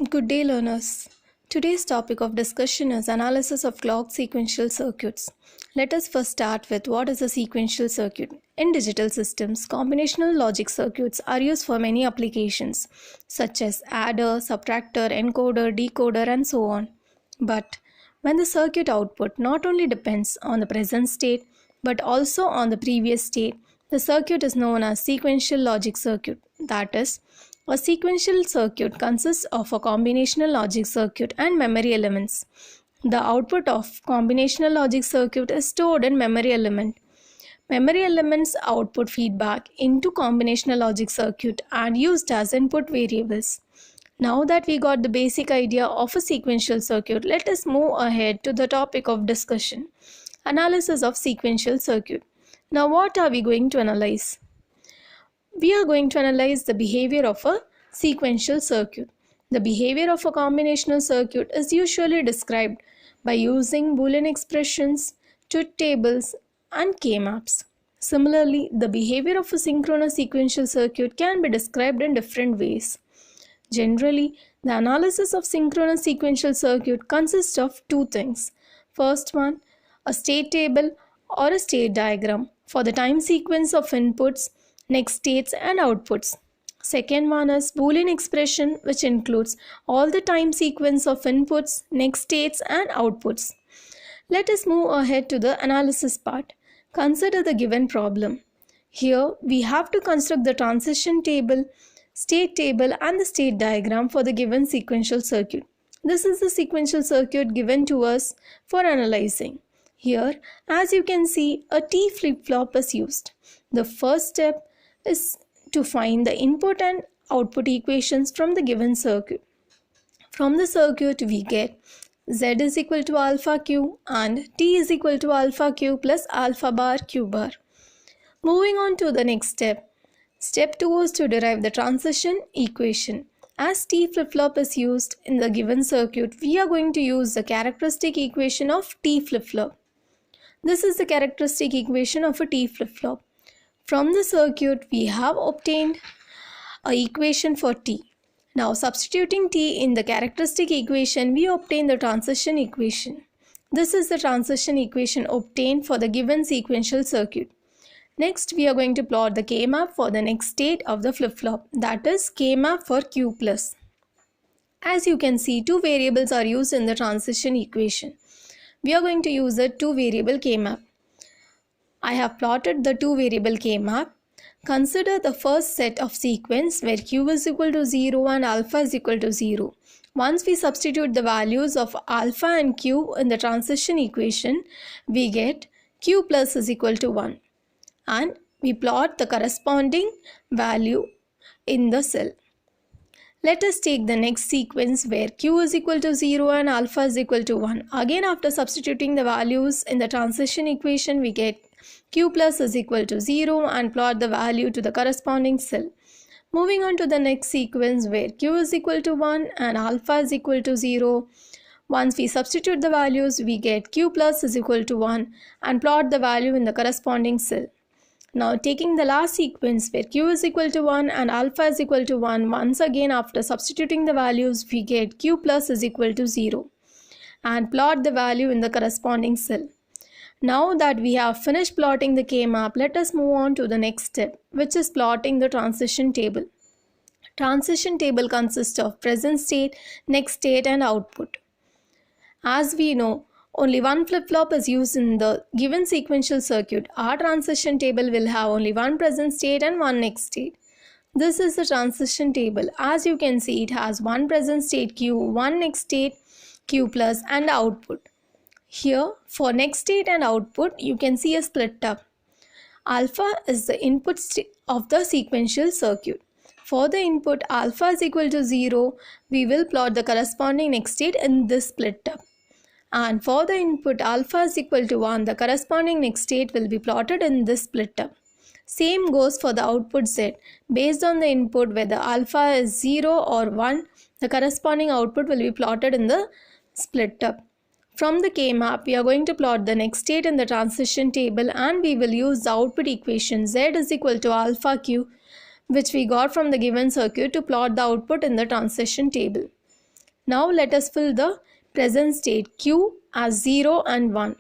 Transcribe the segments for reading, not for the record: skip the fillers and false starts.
Good day, learners. Today's topic of discussion is analysis of clock sequential circuits. Let us first start with what is a sequential circuit. In digital systems, combinational logic circuits are used for many applications, such as adder, subtractor, encoder, decoder, and so on. But when the circuit output not only depends on the present state but also on the previous state, the circuit is known as sequential logic circuit. That is, a sequential circuit consists of a combinational logic circuit and memory elements. The output of combinational logic circuit is stored in memory element. Memory elements output feedback into combinational logic circuit and used as input variables. Now that we got the basic idea of a sequential circuit, let us move ahead to the topic of discussion, analysis of sequential circuit. Now what are we going to analyze? We are going to analyze the behavior of a sequential circuit. The behavior of a combinational circuit is usually described by using Boolean expressions, truth tables, and K-maps. Similarly, the behavior of a synchronous sequential circuit can be described in different ways. Generally, the analysis of synchronous sequential circuit consists of two things. First one, a state table or a state diagram for the time sequence of inputs, next states and outputs. Second one is Boolean expression, which includes all the time sequence of inputs, next states and outputs. Let us move ahead to the analysis part. Consider the given problem. Here we have to construct the transition table, state table and the state diagram for the given sequential circuit. This is the sequential circuit given to us for analyzing. Here, as you can see, a T flip-flop is used. The first step is to find the input and output equations from the given circuit. From the circuit we get Z is equal to alpha q and T is equal to alpha q plus alpha bar q bar. Moving on to the next step. Step 2 is to derive the transition equation. As T flip-flop is used in the given circuit, we are going to use the characteristic equation of T flip-flop. This is the characteristic equation of a T flip-flop. From the circuit, we have obtained an equation for T. Now, substituting T in the characteristic equation, we obtain the transition equation. This is the transition equation obtained for the given sequential circuit. Next, we are going to plot the K-map for the next state of the flip-flop, that is K-map for Q+. As you can see, two variables are used in the transition equation. We are going to use a two-variable K-map. I have plotted the two-variable K-map. Consider the first set of sequence where Q is equal to 0 and alpha is equal to 0. Once we substitute the values of alpha and Q in the transition equation, we get Q plus is equal to 1. And we plot the corresponding value in the cell. Let us take the next sequence where Q is equal to 0 and alpha is equal to 1. Again, after substituting the values in the transition equation, we get Q plus is equal to 0 and plot the value to the corresponding cell. Moving on to the next sequence where Q is equal to 1 and alpha is equal to 0. Once we substitute the values, we get Q plus is equal to 1 and plot the value in the corresponding cell. Now taking the last sequence where Q is equal to 1 and alpha is equal to 1, once again after substituting the values, we get Q plus is equal to 0 and plot the value in the corresponding cell. Now that we have finished plotting the K-map, let us move on to the next step, which is plotting the transition table. Transition table consists of present state, next state and output. As we know, only one flip-flop is used in the given sequential circuit. Our transition table will have only one present state and one next state. This is the transition table. As you can see, it has one present state Q, one next state Q plus and output. Here, for next state and output, you can see a split up. Alpha is the input of the sequential circuit. For the input alpha is equal to 0, we will plot the corresponding next state in this split up. And for the input alpha is equal to 1, the corresponding next state will be plotted in this split up. Same goes for the output Z. Based on the input, whether alpha is 0 or 1, the corresponding output will be plotted in the split up. From the K-map, we are going to plot the next state in the transition table and we will use the output equation Z is equal to alpha Q, which we got from the given circuit, to plot the output in the transition table. Now let us fill the present state Q as 0 and 1.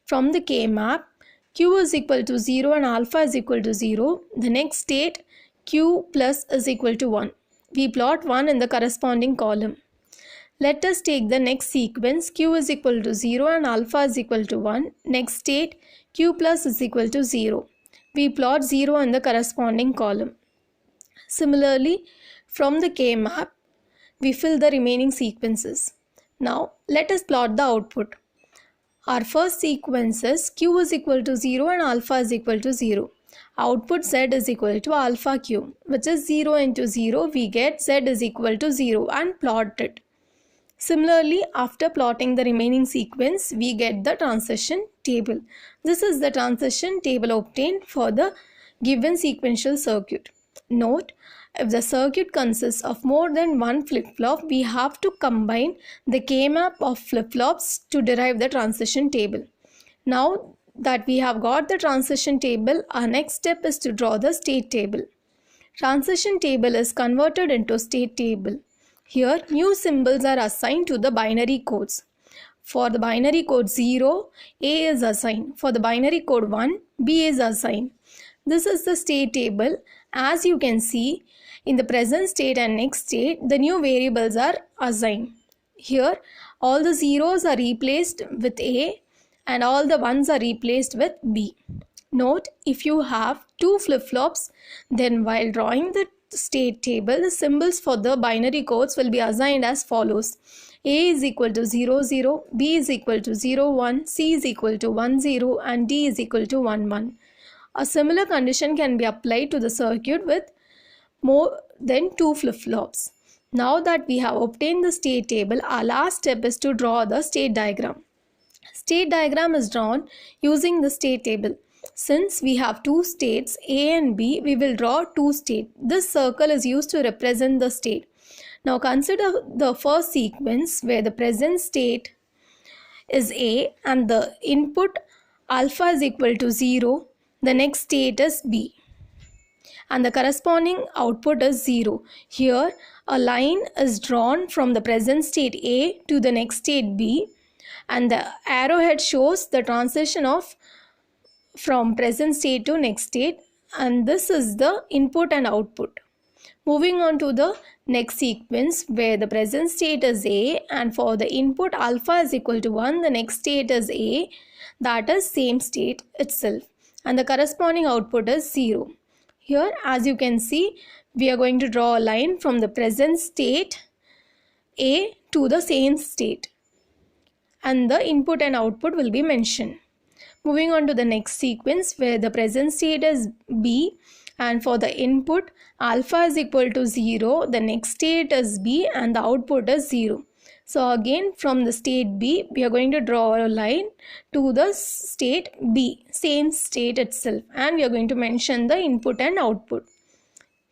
From the K map, Q is equal to 0 and alpha is equal to 0. The next state Q plus is equal to 1. We plot 1 in the corresponding column. Let us take the next sequence. Q is equal to 0 and alpha is equal to 1. Next state Q plus is equal to 0. We plot 0 in the corresponding column. Similarly, from the K map, we fill the remaining sequences. Now, let us plot the output. Our first sequence is Q is equal to 0 and alpha is equal to 0. Output Z is equal to alpha Q, which is 0 into 0. We get Z is equal to 0 and plot it. Similarly, after plotting the remaining sequence, we get the transition table. This is the transition table obtained for the given sequential circuit. Note, if the circuit consists of more than one flip-flop, we have to combine the K-map of flip-flops to derive the transition table. Now that we have got the transition table, our next step is to draw the state table. Transition table is converted into state table. Here, new symbols are assigned to the binary codes. For the binary code 0, A is assigned. For the binary code 1, B is assigned. This is the state table. As you can see, in the present state and next state, the new variables are assigned. Here, all the zeros are replaced with A and all the ones are replaced with B. Note, if you have two flip-flops, then while drawing the state table, the symbols for the binary codes will be assigned as follows. A is equal to 0, 0, B is equal to 0, 1, C is equal to 1, 0 and D is equal to 1, 1. A similar condition can be applied to the circuit with more than two flip-flops. Now that we have obtained the state table, our last step is to draw the state diagram. State diagram is drawn using the state table. Since we have two states A and B, we will draw two states. This circle is used to represent the state. Now consider the first sequence where the present state is A and the input alpha is equal to 0. The next state is B and the corresponding output is 0. Here a line is drawn from the present state A to the next state B and the arrowhead shows the transition from present state to next state, and this is the input and output. Moving on to the next sequence where the present state is A and for the input alpha is equal to 1, the next state is A, that is same state itself, and the corresponding output is 0. Here as you can see, we are going to draw a line from the present state A to the same state and the input and output will be mentioned. Moving on to the next sequence where the present state is B and for the input alpha is equal to 0, the next state is B and the output is 0. So again from the state B, we are going to draw a line to the state B, same state itself, and we are going to mention the input and output.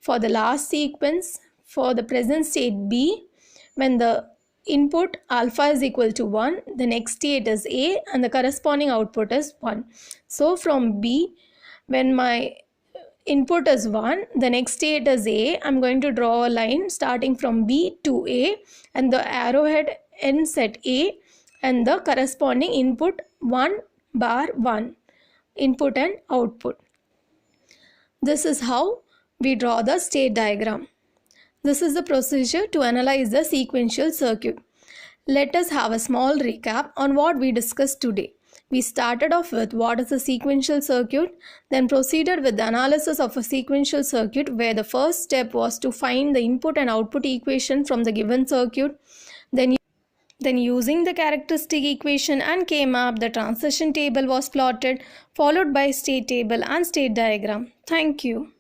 For the last sequence, for the present state B, when the input alpha is equal to 1, the next state is A and the corresponding output is 1. So from B, when my input is 1, the next state is A, I'm going to draw a line starting from B to A and the arrowhead ends at A and the corresponding input 1 bar 1, input and output. This is how we draw the state diagram. This is the procedure to analyze the sequential circuit. Let us have a small recap on what we discussed today. We started off with what is a sequential circuit, then proceeded with the analysis of a sequential circuit where the first step was to find the input and output equation from the given circuit. Then using the characteristic equation and K-map, the transition table was plotted, followed by state table and state diagram. Thank you.